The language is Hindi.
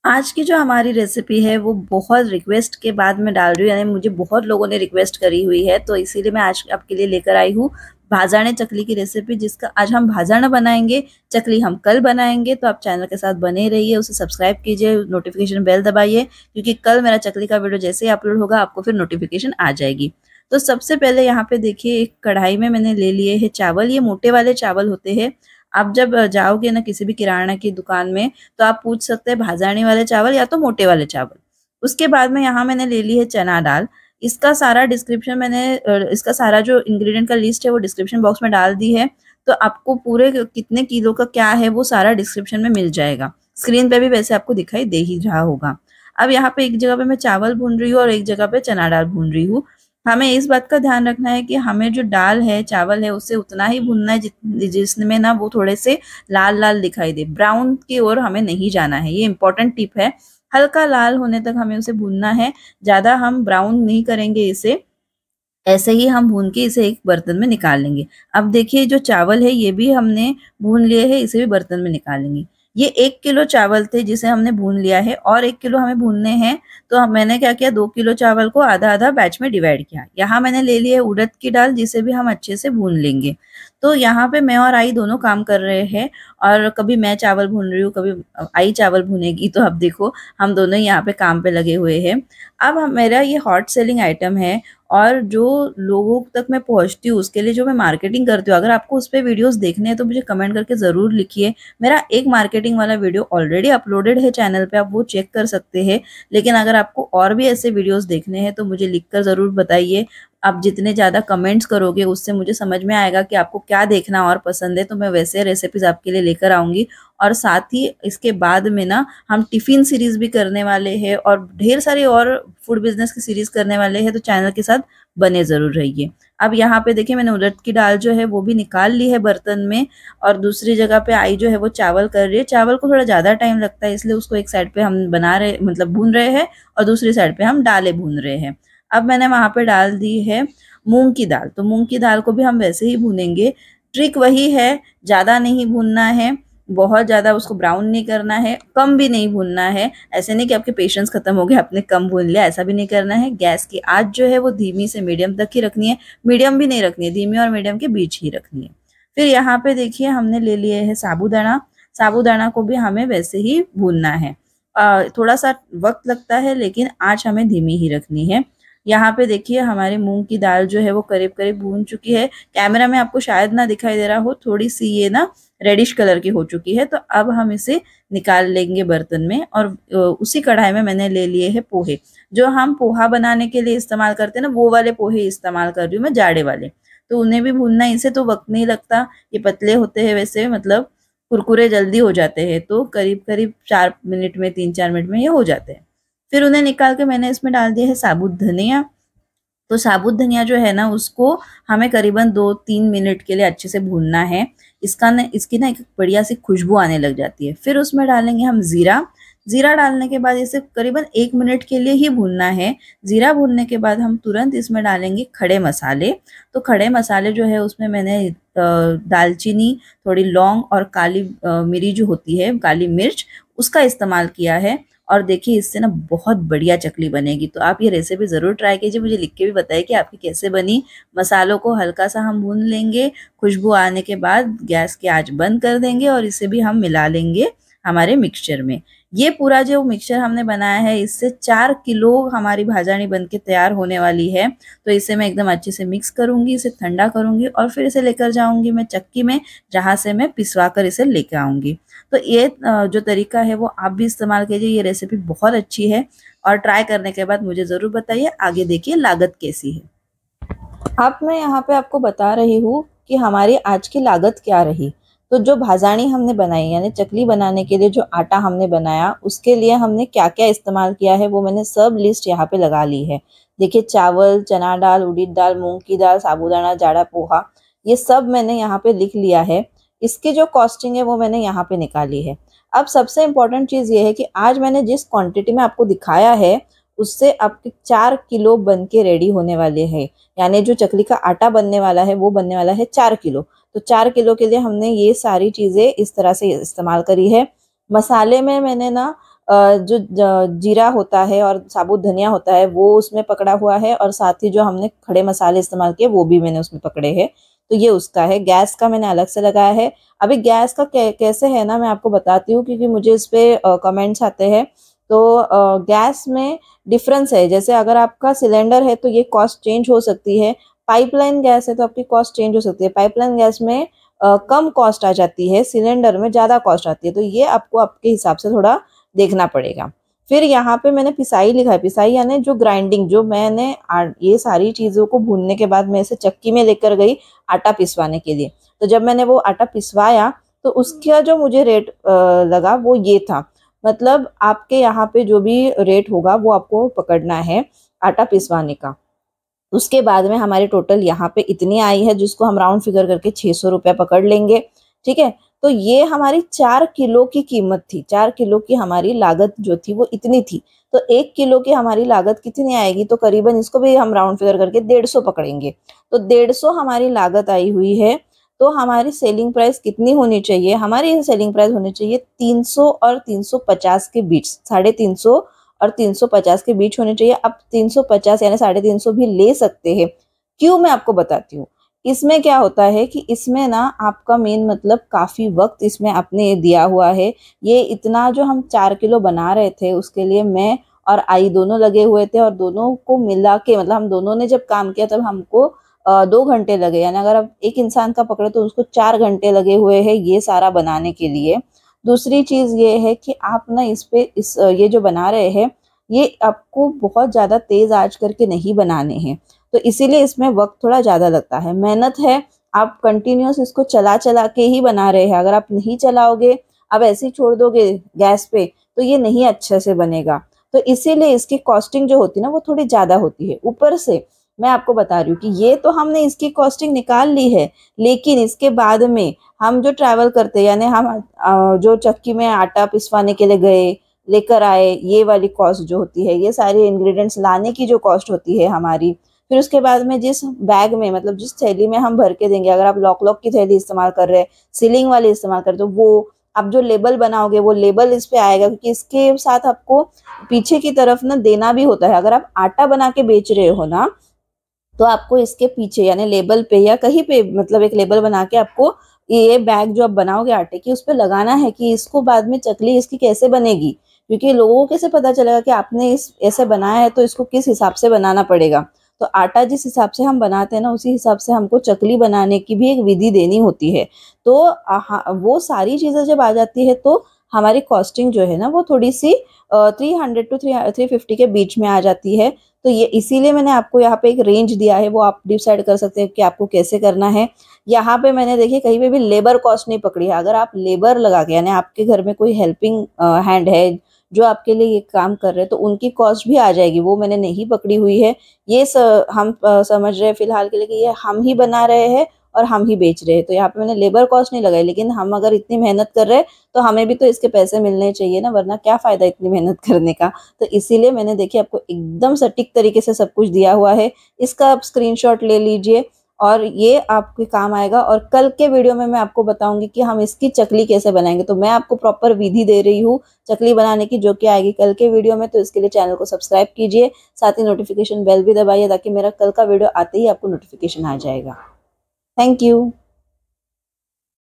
आज की जो हमारी रेसिपी है वो बहुत रिक्वेस्ट के बाद मैं डाल रही हूँ, यानी मुझे बहुत लोगों ने रिक्वेस्ट करी हुई है, तो इसीलिए मैं आज आपके लिए लेकर आई हूँ भाजाने चकली की रेसिपी, जिसका आज हम भाजाना बनाएंगे। चकली हम कल बनाएंगे, तो आप चैनल के साथ बने रहिए, उसे सब्सक्राइब कीजिए, नोटिफिकेशन बेल दबाइए, क्योंकि कल मेरा चकली का वीडियो जैसे ही अपलोड होगा आपको फिर नोटिफिकेशन आ जाएगी। तो सबसे पहले यहाँ पे देखिए, एक कढ़ाई में मैंने ले लिए है चावल। ये मोटे वाले चावल होते हैं। आप जब जाओगे ना किसी भी किराना की दुकान में, तो आप पूछ सकते हैं भाजानी वाले चावल या तो मोटे वाले चावल। उसके बाद में यहाँ मैंने ले ली है चना दाल। इसका सारा डिस्क्रिप्शन इसका सारा जो इंग्रेडिएंट का लिस्ट है वो डिस्क्रिप्शन बॉक्स में डाल दी है। तो आपको पूरे कितने किलो का क्या है वो सारा डिस्क्रिप्शन में मिल जाएगा। स्क्रीन पे भी वैसे आपको दिखाई दे ही रहा होगा। अब यहाँ पे एक जगह पे मैं चावल भून रही हूँ और एक जगह पे चना दाल भून रही हूँ। हमें इस बात का ध्यान रखना है कि हमें जो दाल है, चावल है, उसे उतना ही भूनना है जिसमें ना वो थोड़े से लाल लाल दिखाई दे, ब्राउन की ओर हमें नहीं जाना है। ये इंपॉर्टेंट टिप है। हल्का लाल होने तक हमें उसे भूनना है, ज्यादा हम ब्राउन नहीं करेंगे इसे। ऐसे ही हम भून के इसे एक बर्तन में निकाल लेंगे। अब देखिए, जो चावल है ये भी हमने भून लिए है, इसे भी बर्तन में निकाल लेंगे। ये 1 किलो चावल थे जिसे हमने भून लिया है, और 1 किलो हमें भूनने हैं। तो मैंने क्या किया, 2 किलो चावल को आधा आधा बैच में डिवाइड किया। यहाँ मैंने ले लिया है उड़द की दाल, जिसे भी हम अच्छे से भून लेंगे। तो यहाँ पे मैं और आई दोनों काम कर रहे हैं, और कभी मैं चावल भून रही हूँ, कभी आई चावल भूनेगी। तो अब देखो, हम दोनों ही यहाँ पे काम पे लगे हुए हैं। अब मेरा ये हॉट सेलिंग आइटम है, और जो लोगों तक मैं पहुंचती हूँ उसके लिए जो मैं मार्केटिंग करती हूँ। अगर आपको उस पर वीडियोस देखने हैं तो मुझे कमेंट करके ज़रूर लिखिए। मेरा एक मार्केटिंग वाला वीडियो ऑलरेडी अपलोडेड है चैनल पे, आप वो चेक कर सकते हैं। लेकिन अगर आपको और भी ऐसे वीडियोस देखने हैं तो मुझे लिखकर ज़रूर बताइए। आप जितने ज़्यादा कमेंट्स करोगे उससे मुझे समझ में आएगा कि आपको क्या देखना और पसंद है, तो मैं वैसे रेसिपीज़ आपके लिए लेकर आऊँगी। और साथ ही इसके बाद में ना हम टिफ़िन सीरीज़ भी करने वाले हैं, और ढेर सारी और फूड बिजनेस की सीरीज़ करने वाले हैं, तो चैनल के साथ बने ज़रूर रहिए। अब यहाँ पे देखिए, मैंने उड़द की दाल जो है वो भी निकाल ली है बर्तन में, और दूसरी जगह पे आई जो है वो चावल कर रही है। चावल को थोड़ा ज़्यादा टाइम लगता है, इसलिए उसको एक साइड पे हम बना रहे, मतलब भून रहे हैं, और दूसरी साइड पे हम दालें भून रहे हैं। अब मैंने वहाँ पे डाल दी है मूंग की दाल, तो मूंग की दाल को भी हम वैसे ही भूनेंगे। ट्रिक वही है, ज़्यादा नहीं भूनना है, बहुत ज़्यादा उसको ब्राउन नहीं करना है, कम भी नहीं भूनना है। ऐसे नहीं कि आपके पेशेंस खत्म हो गए, आपने कम भून लिया, ऐसा भी नहीं करना है। गैस की आंच जो है वो धीमी से मीडियम तक ही रखनी है, मीडियम भी नहीं रखनी है, धीमी और मीडियम के बीच ही रखनी है। फिर यहाँ पे देखिए, हमने ले लिए है साबूदाना। साबूदाना को भी हमें वैसे ही भूनना है। थोड़ा सा वक्त लगता है, लेकिन आंच हमें धीमी ही रखनी है। यहाँ पे देखिए, हमारी मूंग की दाल जो है वो करीब करीब भून चुकी है। कैमरा में आपको शायद ना दिखाई दे रहा हो, थोड़ी सी ये ना रेडिश कलर की हो चुकी है। तो अब हम इसे निकाल लेंगे बर्तन में, और उसी कढ़ाई में मैंने ले लिए है पोहे। जो हम पोहा बनाने के लिए इस्तेमाल करते हैं ना, वो वाले पोहे इस्तेमाल कर रही हूँ मैं, जाड़े वाले। तो उन्हें भी भूनना है, इसे तो वक्त नहीं लगता, ये पतले होते हैं वैसे, मतलब कुरकुरे जल्दी हो जाते हैं। तो करीब करीब 4 मिनट में, 3-4 मिनट में ये हो जाते हैं। फिर उन्हें निकाल के मैंने इसमें डाल दिया है साबुत धनिया। तो साबुत धनिया जो है ना, उसको हमें करीबन 2-3 मिनट के लिए अच्छे से भूनना है। इसकी ना एक बढ़िया सी खुशबू आने लग जाती है। फिर उसमें डालेंगे हम जीरा। जीरा डालने के बाद इसे करीबन 1 मिनट के लिए ही भूनना है। जीरा भूनने के बाद हम तुरंत इसमें डालेंगे खड़े मसाले। तो खड़े मसाले जो है उसमें मैंने दालचीनी, थोड़ी लौंग और काली मिरी जो होती है, काली मिर्च, उसका इस्तेमाल किया है। और देखिए, इससे ना बहुत बढ़िया चकली बनेगी। तो आप ये रेसिपी ज़रूर ट्राई कीजिए, मुझे लिख के भी बताइए कि आपकी कैसे बनी। मसालों को हल्का सा हम भून लेंगे, खुशबू आने के बाद गैस की आंच बंद कर देंगे, और इसे भी हम मिला लेंगे हमारे मिक्सचर में। ये पूरा जो मिक्सचर हमने बनाया है, इससे 4 किलो हमारी भाजानी बन के तैयार होने वाली है। तो इसे मैं एकदम अच्छे से मिक्स करूंगी, इसे ठंडा करूंगी, और फिर इसे लेकर जाऊंगी मैं चक्की में, जहाँ से मैं पिसवा कर इसे लेकर आऊंगी। तो ये जो तरीका है वो आप भी इस्तेमाल कीजिए। ये रेसिपी बहुत अच्छी है, और ट्राई करने के बाद मुझे ज़रूर बताइए। आगे देखिए लागत कैसी है। अब मैं यहाँ पे आपको बता रही हूँ कि हमारी आज की लागत क्या रही। तो जो भाजानी हमने बनाई, यानी चकली बनाने के लिए जो आटा हमने बनाया, उसके लिए हमने क्या क्या इस्तेमाल किया है वो मैंने सब लिस्ट यहाँ पे लगा ली है। देखिए, चावल, चना दाल, उड़द दाल, मूंग की दाल, साबूदाना, जाड़ा पोहा, ये सब मैंने यहाँ पे लिख लिया है। इसकी जो कॉस्टिंग है वो मैंने यहाँ पे निकाली है। अब सबसे इम्पोर्टेंट चीज़ ये है कि आज मैंने जिस क्वांटिटी में आपको दिखाया है, उससे आपके 4 किलो बन के रेडी होने वाले हैं। यानी जो चकली का आटा बनने वाला है वो बनने वाला है 4 किलो। तो 4 किलो के लिए हमने ये सारी चीज़ें इस तरह से इस्तेमाल करी है। मसाले में मैंने ना जो जीरा होता है और साबुत धनिया होता है वो उसमें पकड़ा हुआ है, और साथ ही जो हमने खड़े मसाले इस्तेमाल किए वो भी मैंने उसमें पकड़े हैं। तो ये उसका है। गैस का मैंने अलग से लगाया है। अभी गैस का कैसे है ना, मैं आपको बताती हूँ, क्योंकि मुझे इस पे कमेंट्स आते हैं। तो गैस में डिफरेंस है। जैसे अगर आपका सिलेंडर है तो ये कॉस्ट चेंज हो सकती है, पाइपलाइन गैस है तो आपकी कॉस्ट चेंज हो सकती है। पाइपलाइन गैस में कम कॉस्ट आ जाती है, सिलेंडर में ज़्यादा कॉस्ट आती है। तो ये आपको आपके हिसाब से थोड़ा देखना पड़ेगा। फिर यहाँ पे मैंने पिसाई लिखा है। पिसाई यानी जो ग्राइंडिंग, जो मैंने ये सारी चीज़ों को भूनने के बाद मैं इसे चक्की में लेकर गई आटा पिसवाने के लिए। तो जब मैंने वो आटा पिसवाया तो उसका जो मुझे रेट लगा वो ये था। मतलब आपके यहाँ पे जो भी रेट होगा वो आपको पकड़ना है आटा पिसवाने का। उसके बाद में हमारी टोटल यहाँ पे इतनी आई है, जिसको हम राउंड फिगर करके 600 रुपया पकड़ लेंगे। ठीक है, तो ये हमारी 4 किलो की कीमत थी। 4 किलो की हमारी लागत जो थी वो इतनी थी। तो 1 किलो की हमारी लागत कितनी आएगी, तो करीबन इसको भी हम राउंड फिगर करके 150 पकड़ेंगे। तो 150 हमारी लागत आई हुई है। तो हमारी सेलिंग प्राइस कितनी होनी चाहिए, हमारी सेलिंग प्राइस होनी चाहिए 300 और 350 के बीच, 350 और 350 के बीच होनी चाहिए। अब 350 यानी 350 भी ले सकते हैं। क्यों, मैं आपको बताती हूँ। इसमें क्या होता है कि इसमें ना आपका मेन मतलब काफ़ी वक्त इसमें आपने दिया हुआ है। ये इतना जो हम 4 किलो बना रहे थे उसके लिए मैं और आई दोनों लगे हुए थे, और दोनों को मिला के मतलब हम दोनों ने जब काम किया तब हमको 2 घंटे लगे। यानी अगर आप एक इंसान का पकड़े तो उसको 4 घंटे लगे हुए हैं ये सारा बनाने के लिए। दूसरी चीज़ ये है कि आप ना ये जो बना रहे हैं ये आपको बहुत ज़्यादा तेज़ आंच करके नहीं बनाने हैं। तो इसीलिए इसमें वक्त थोड़ा ज़्यादा लगता है, मेहनत है। आप कंटिन्यूअस इसको चला चला के ही बना रहे हैं। अगर आप नहीं चलाओगे, आप ऐसे ही छोड़ दोगे गैस पे, तो ये नहीं अच्छे से बनेगा। तो इसीलिए इसकी कॉस्टिंग जो होती है ना वो थोड़ी ज़्यादा होती है। ऊपर से मैं आपको बता रही हूँ कि ये तो हमने इसकी कॉस्टिंग निकाल ली है, लेकिन इसके बाद में हम जो ट्रैवल करते हैं, यानी हम जो चक्की में आटा पिसवाने के लिए गए, लेकर आए, ये वाली कॉस्ट जो होती है, ये सारे इंग्रेडिएंट्स लाने की जो कॉस्ट होती है हमारी, फिर उसके बाद में जिस बैग में मतलब जिस थैली में हम भर के देंगे, अगर आप लॉक की थैली इस्तेमाल कर रहे हैं, सीलिंग वाली इस्तेमाल कर रहे, तो वो आप जो लेबल बनाओगे वो लेबल इस पे आएगा, क्योंकि इसके साथ आपको पीछे की तरफ ना देना भी होता है। अगर आप आटा बना के बेच रहे हो ना, तो आपको इसके पीछे यानी लेबल पे या कहीं पे मतलब एक लेबल बना के आपको ये बैग जो आप बनाओगे आटे की उस पे लगाना है कि इसको बाद में चकली इसकी कैसे बनेगी। क्योंकि लोगों को कैसे पता चलेगा कि आपने इस ऐसे बनाया है, तो इसको किस हिसाब से बनाना पड़ेगा। तो आटा जिस हिसाब से हम बनाते हैं ना उसी हिसाब से हमको चकली बनाने की भी एक विधि देनी होती है। तो वो सारी चीज़ें जब आ जाती है तो हमारी कॉस्टिंग जो है ना वो थोड़ी सी 300 टू 350 के बीच में आ जाती है। तो ये इसीलिए मैंने आपको यहाँ पे एक रेंज दिया है, वो आप डिसाइड कर सकते हैं कि आपको कैसे करना है। यहाँ पे मैंने देखिए कहीं पे भी लेबर कॉस्ट नहीं पकड़ी है। अगर आप लेबर लगा के यानी आपके घर में कोई हेल्पिंग हैंड है जो आपके लिए ये काम कर रहे हैं, तो उनकी कॉस्ट भी आ जाएगी, वो मैंने नहीं पकड़ी हुई है। ये हम समझ रहे हैं फिलहाल के लिए कि ये हम ही बना रहे हैं और हम ही बेच रहे हैं, तो यहाँ पे मैंने लेबर कॉस्ट नहीं लगाई। लेकिन हम अगर इतनी मेहनत कर रहे हैं तो हमें भी तो इसके पैसे मिलने चाहिए ना, वरना क्या फ़ायदा इतनी मेहनत करने का। तो इसीलिए मैंने देखिए आपको एकदम सटीक तरीके से सब कुछ दिया हुआ है। इसका आप स्क्रीनशॉट ले लीजिए और ये आपके काम आएगा। और कल के वीडियो में मैं आपको बताऊंगी कि हम इसकी चकली कैसे बनाएंगे। तो मैं आपको प्रॉपर विधि दे रही हूँ चकली बनाने की, जो कि आएगी कल के वीडियो में। तो इसके लिए चैनल को सब्सक्राइब कीजिए, साथ ही नोटिफिकेशन बेल भी दबाइए ताकि मेरा कल का वीडियो आते ही आपको नोटिफिकेशन आ जाएगा। Thank you.